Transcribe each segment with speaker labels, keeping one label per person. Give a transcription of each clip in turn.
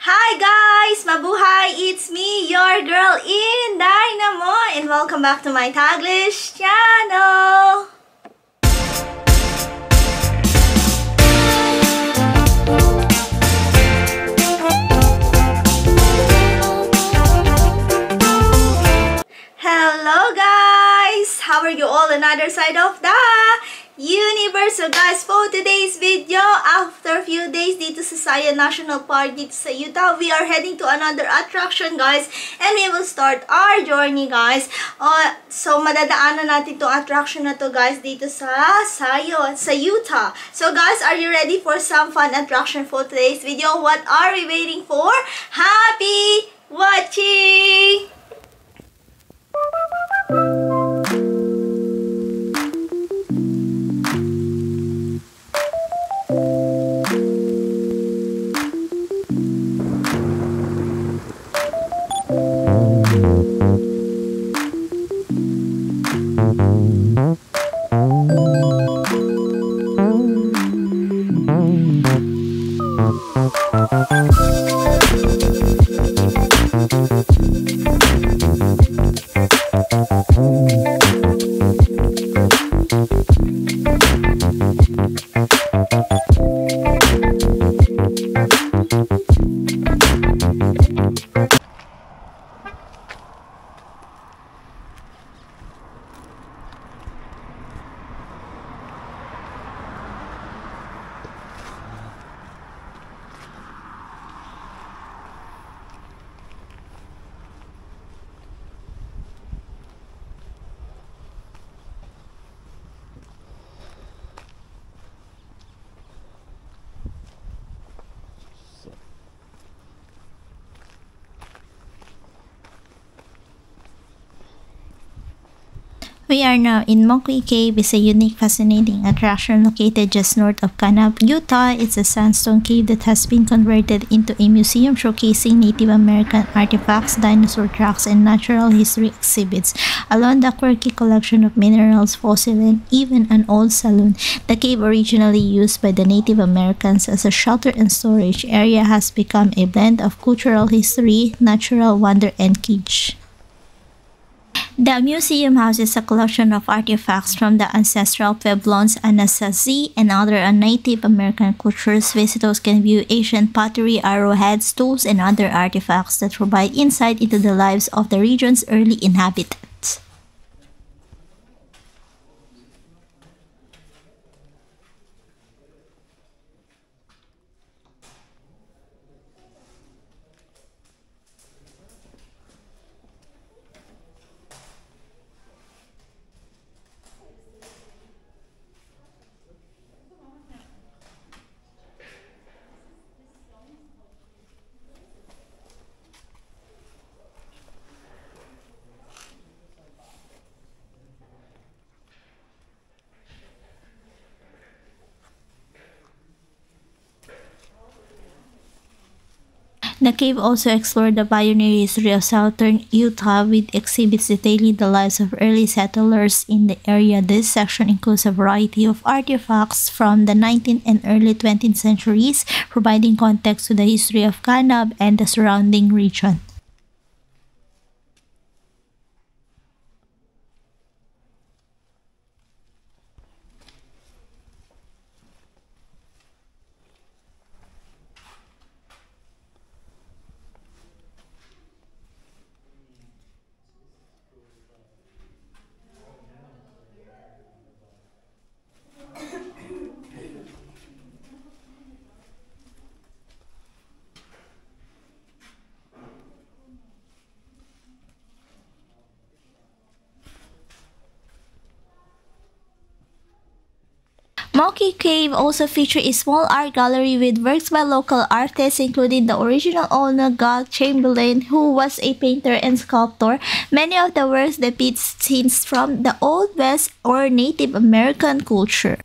Speaker 1: Hi guys! Mabuhay! It's me, your girl InDaynaMo, and welcome back to my Taglish channel! Hello guys! How are you all on the other side of the universe? So guys, for today's video, after a few days dito sa Saya National Park dito sa Utah, we are heading to another attraction guys, and we will start our journey guys. So madadaanan natin itong attraction na to guys dito sa Utah. So guys, are you ready for some fun attraction for today's video? What are we waiting for? Happy watching!
Speaker 2: We are now in Moqui Cave. It's a unique, fascinating attraction located just north of Kanab, Utah. It's a sandstone cave that has been converted into a museum showcasing Native American artifacts, dinosaur tracks, and natural history exhibits, along with a quirky collection of minerals, fossils, and even an old saloon. The cave, originally used by the Native Americans as a shelter and storage area, has become a blend of cultural history, natural wonder, and kitsch. The museum houses a collection of artifacts from the ancestral Pueblones, Anasazi, and other Native American cultures. Visitors can view ancient pottery, arrowheads, tools, and other artifacts that provide insight into the lives of the region's early inhabitants. The cave also explored the pioneer history of southern Utah with exhibits detailing the lives of early settlers in the area. This section includes a variety of artifacts from the 19th and early 20th centuries, providing context to the history of Kanab and the surrounding region. Moqui Cave also features a small art gallery with works by local artists, including the original owner, God Chamberlain, who was a painter and sculptor. Many of the works depict scenes from the Old West or Native American culture.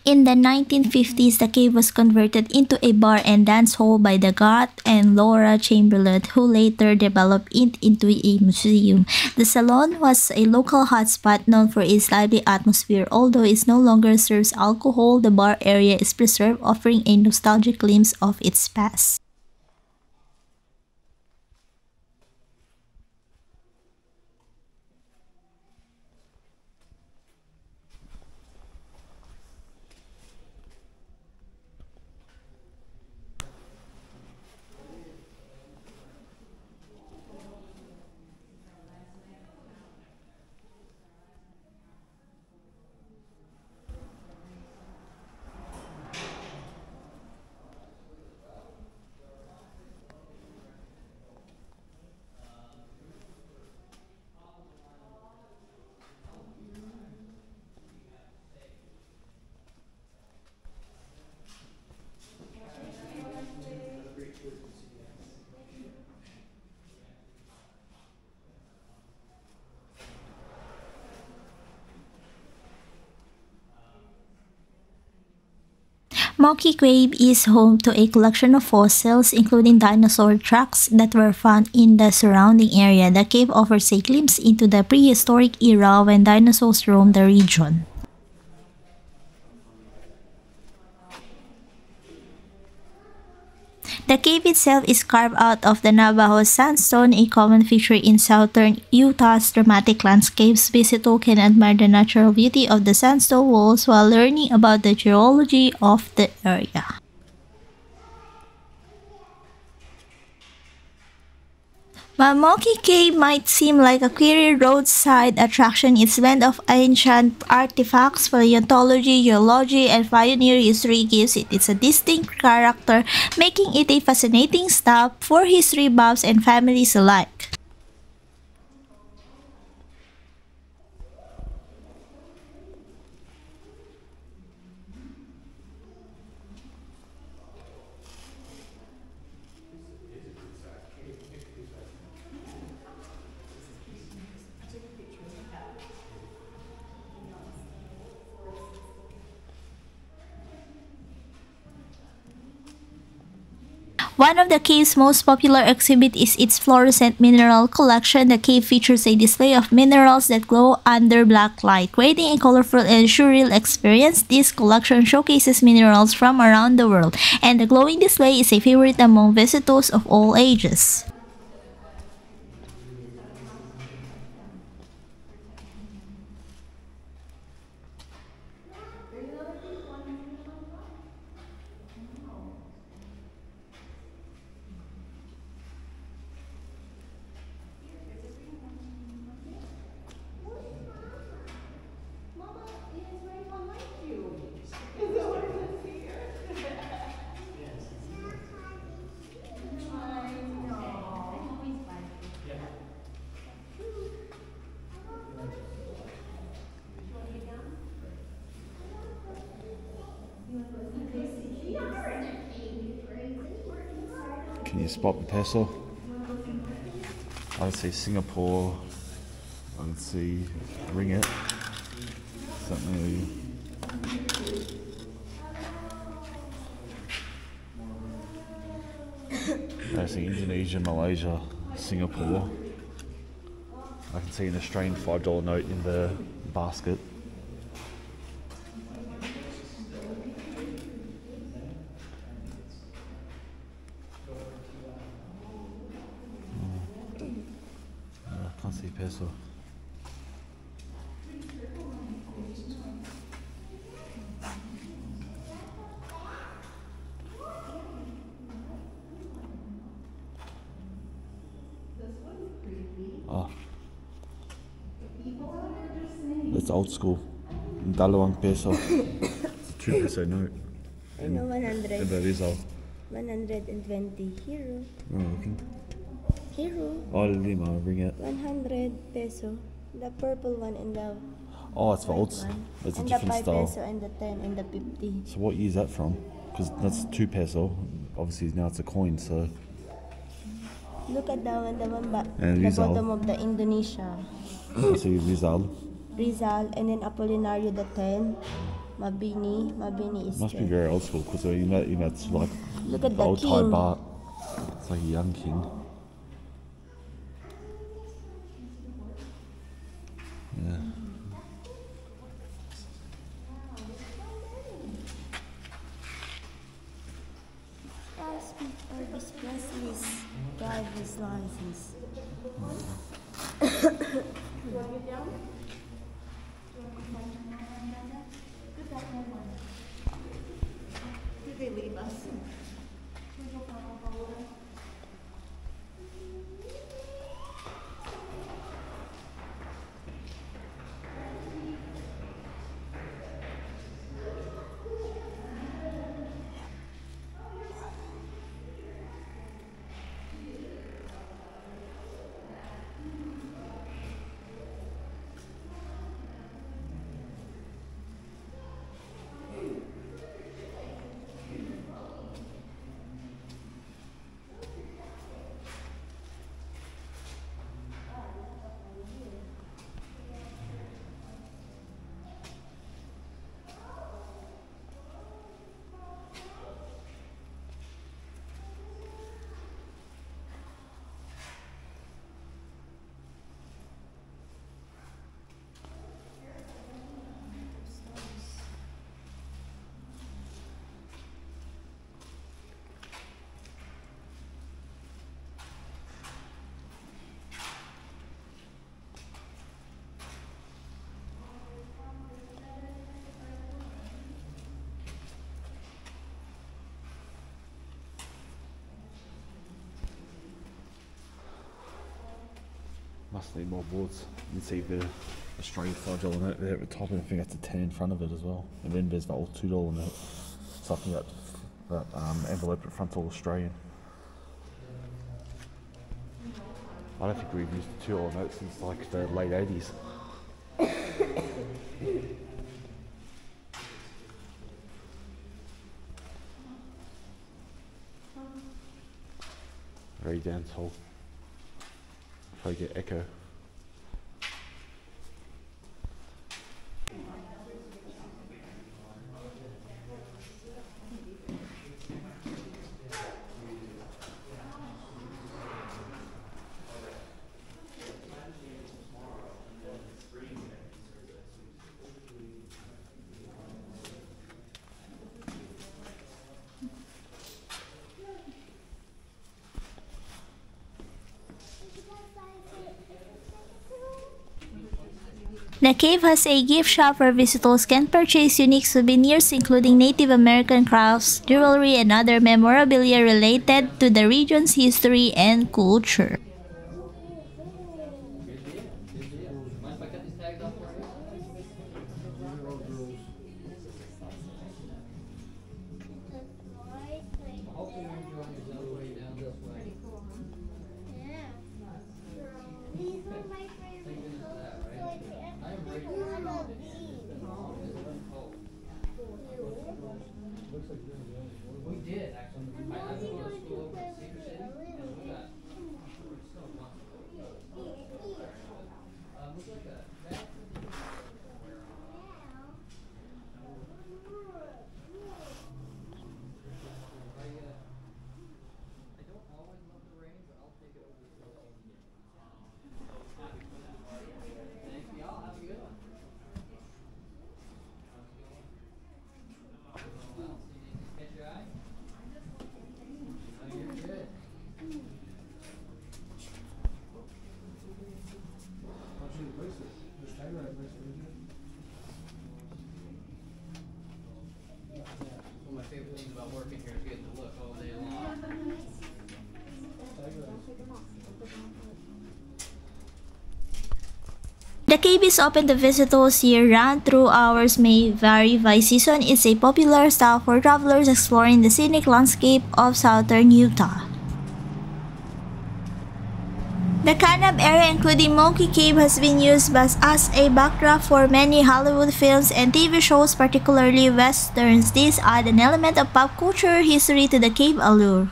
Speaker 2: In the 1950s, the cave was converted into a bar and dance hall by the Goth and Laura Chamberlain, who later developed it into a museum. The salon was a local hotspot known for its lively atmosphere. Although it no longer serves alcohol, the bar area is preserved, offering a nostalgic glimpse of its past. Moqui Cave is home to a collection of fossils, including dinosaur tracks that were found in the surrounding area. The cave offers a glimpse into the prehistoric era when dinosaurs roamed the region. The cave itself is carved out of the Navajo sandstone, a common feature in southern Utah's dramatic landscapes. Visitors can admire the natural beauty of the sandstone walls while learning about the geology of the area. While Moqui Cave might seem like a query roadside attraction, its blend of ancient artifacts, paleontology, geology, and pioneer history gives it a distinct character, making it a fascinating stop for history buffs and families alike. One of the cave's most popular exhibits is its fluorescent mineral collection. The cave features a display of minerals that glow under black light, creating a colorful and surreal experience. This collection showcases minerals from around the world, and the glowing display is a favorite among visitors of all ages.
Speaker 3: Can you spot the peso? I would say Singapore. I would see ringgit. Something. I see Indonesia, Malaysia, Singapore. I can see an Australian $5 note in the basket. I can't see peso. Ah, that's old school. Dalawang peso. It's a 2 peso note.
Speaker 4: I know 100.
Speaker 3: In the Rizal.
Speaker 4: 120 hero.
Speaker 3: Oh, looking.
Speaker 4: Hero.
Speaker 3: Oh, lima, bring it.
Speaker 4: 100 peso. The purple one and the
Speaker 3: Oh, it's for
Speaker 4: white
Speaker 3: old.
Speaker 4: one.
Speaker 3: It's a
Speaker 4: And
Speaker 3: different
Speaker 4: the 5
Speaker 3: style.
Speaker 4: peso and the 10 and the 50.
Speaker 3: So what year is that from? Because that's 2 peso. Obviously now it's a coin, so.
Speaker 4: Look at that one,
Speaker 3: And
Speaker 4: the
Speaker 3: Rizal.
Speaker 4: bottom of the Indonesia.
Speaker 3: I see Rizal.
Speaker 4: Rizal and then Apolinario the 10. Mabini is
Speaker 3: Must be
Speaker 4: there.
Speaker 3: very old school because it's like
Speaker 4: Look at
Speaker 3: the
Speaker 4: the
Speaker 3: old Thai
Speaker 4: king.
Speaker 3: bar. It's like a young king. Yeah.
Speaker 4: Elvis Presley's driver's license.
Speaker 1: Did they leave us?
Speaker 3: Must need more boards. You can see the Australian $5 note there at the top, and I think that's a 10 in front of it as well. And then there's the old $2 note. So I think that envelope at front's all Australian. I don't think we've used the $2 note since like the late 80s. Very dance hall. Probably get echo.
Speaker 2: The cave has a gift shop where visitors can purchase unique souvenirs including Native American crafts, jewelry, and other memorabilia related to the region's history and culture. The cave is open to visitors year-round through hours may vary by season. It's a popular stop for travelers exploring the scenic landscape of southern Utah. The Kanab area, including Moqui Cave, has been used as a backdrop for many Hollywood films and TV shows, particularly westerns. These add an element of pop culture history to the cave allure.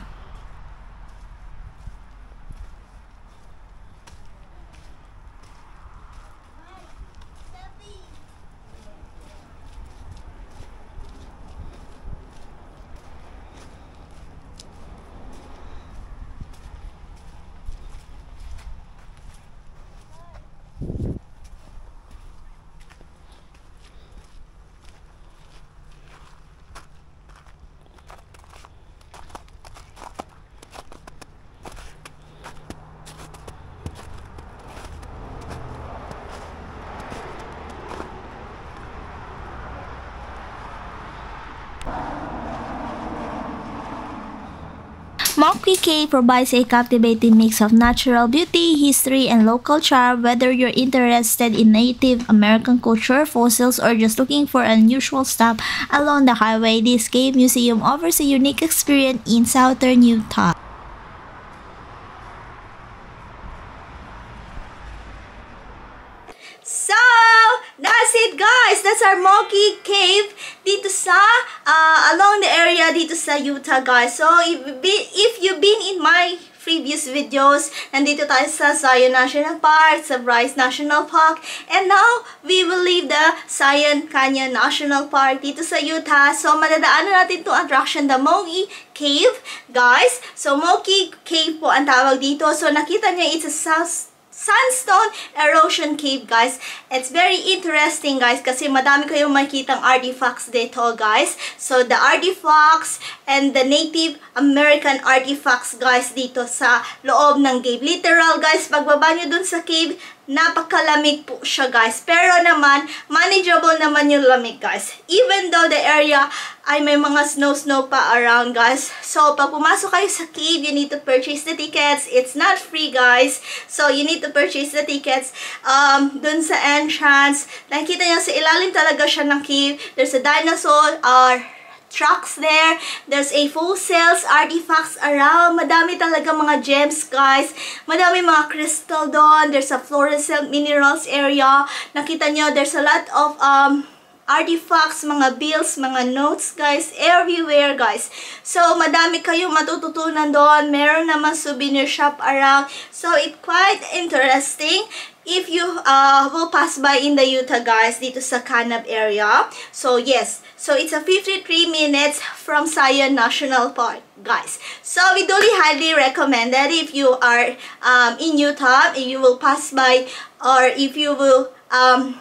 Speaker 2: Moqui Cave provides a captivating mix of natural beauty, history, and local charm. Whether you're interested in Native American culture, fossils, or just looking for an unusual stop along the highway, this cave museum offers a unique experience in southern Utah.
Speaker 1: So, that's it guys. That's our Moqui Cave dito sa, along the area dito sa Utah guys. So, if you've been in my previous videos, nandito tayo sa Zion National Park, sa Bryce National Park, and now, we will leave the Zion Canyon National Park dito sa Utah. So, madadaanan natin itong attraction, the Moqui Cave, guys. So, Moqui Cave po ang tawag dito. So, nakita niyo, it's a sandstone erosion cave guys. It's very interesting guys kasi madami kayong makikitang artifacts dito guys. So the artifacts and the Native American artifacts guys dito sa loob ng cave. Literal guys, pagbaba nyo dun sa cave, napakalamig po siya guys. Pero naman, manageable naman yung lamig guys. Even though the area ay may mga snow pa around guys. So, pag pumasok kayo sa cave, you need to purchase the tickets. It's not free guys. So, you need to purchase the tickets dun sa entrance. Nakikita niyo sa ilalim talaga siya ng cave. There's a dinosaur tracks there. There's a fossils, artifacts around. Madami talaga mga gems, guys. Madami mga crystal doon. There's a fluorescent minerals area. Nakita nyo, there's a lot of artifacts, mga bills, mga notes, guys, everywhere, guys. So, madami kayong matututunan doon. Meron naman souvenir shop around. So, it's quite interesting if you will pass by in the Utah, guys, dito sa Kanab area. So, yes. So, it's a 53 minutes from Zion National Park, guys. So, we duly highly recommend that if you are in Utah, if you will pass by, or if you will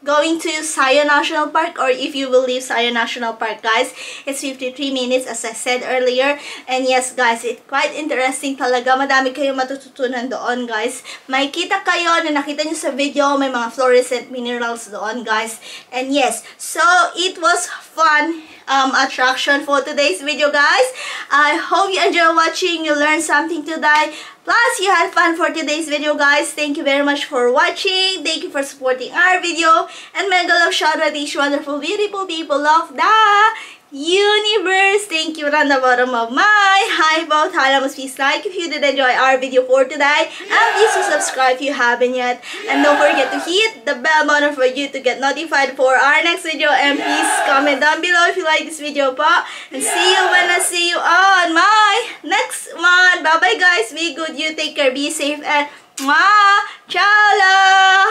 Speaker 1: going to Zion National Park, or if you will leave Zion National Park, guys. It's 53 minutes, as I said earlier. And yes, guys, it's quite interesting talaga. Madami kayong matututunan doon, guys. May kita kayo na nakita nyo sa video, may mga fluorescent minerals doon, guys. And yes, so it was fun attraction for today's video, guys. I hope you enjoy watching, you learned something today. Plus, you had fun for today's video, guys. Thank you very much for watching. Thank you for supporting our video. And mega love shout out to these wonderful, beautiful people of the universe. Thank you from the bottom of my heart. Must please like if you did enjoy our video for today. And please subscribe if you haven't yet. And don't forget to hit the bell button for you to get notified for our next video. And please comment down below if you like this video pa. And see you when I see you on my next one. Bye bye guys. Be good. You take care. Be safe. And mwah! Ciao!